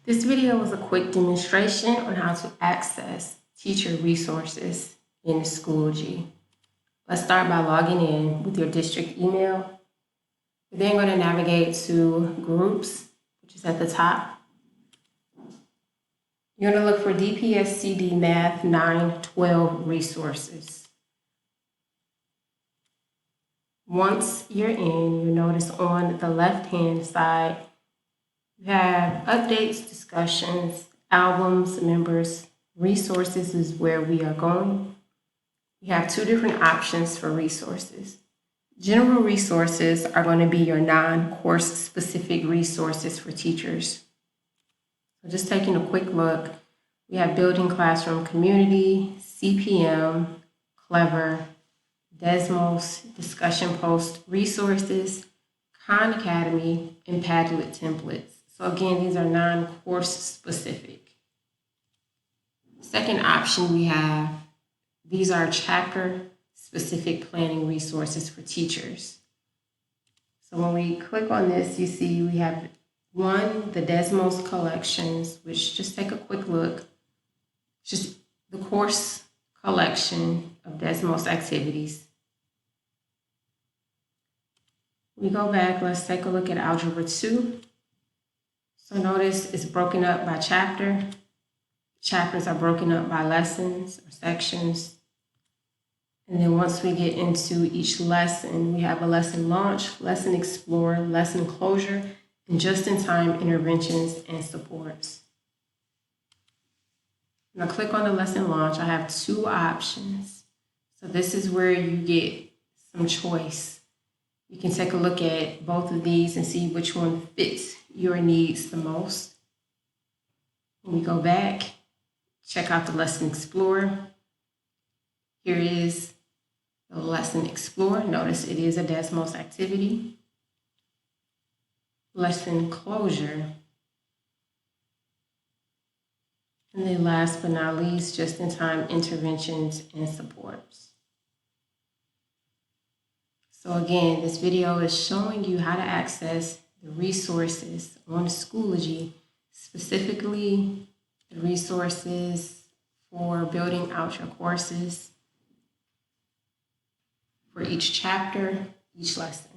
This video was a quick demonstration on how to access teacher resources in Schoology. Let's start by logging in with your district email. You're then going to navigate to Groups, which is at the top. You're going to look for DPSCD Math 9-12 resources. Once you're in, you'll notice on the left-hand side, you have updates, discussions, albums, members, resources is where we are going. You have two different options for resources. General resources are going to be your non-course specific resources for teachers. So just taking a quick look, we have Building Classroom Community, CPM, Clever, Desmos, Discussion Post Resources, Khan Academy, and Padlet templates. So again, these are non-course specific. Second option we have, these are chapter specific planning resources for teachers. So when we click on this, you see we have one, the Desmos collections, which just take a quick look. Just the course collection of Desmos activities. We go back, let's take a look at Algebra 2. So notice it's broken up by chapter. Chapters are broken up by lessons or sections. And then once we get into each lesson, we have a lesson launch, lesson explore, lesson closure, and just-in-time interventions and supports. When I click on the lesson launch, I have two options. So this is where you get some choice. You can take a look at both of these and see which one fits your needs the most. When we go back, check out the Lesson Explorer. Here is the Lesson Explorer. Notice it is a Desmos activity. Lesson Closure. And then last but not least, just-in-time interventions and supports. So again, this video is showing you how to access the resources on Schoology, specifically the resources for building out your courses for each chapter, each lesson.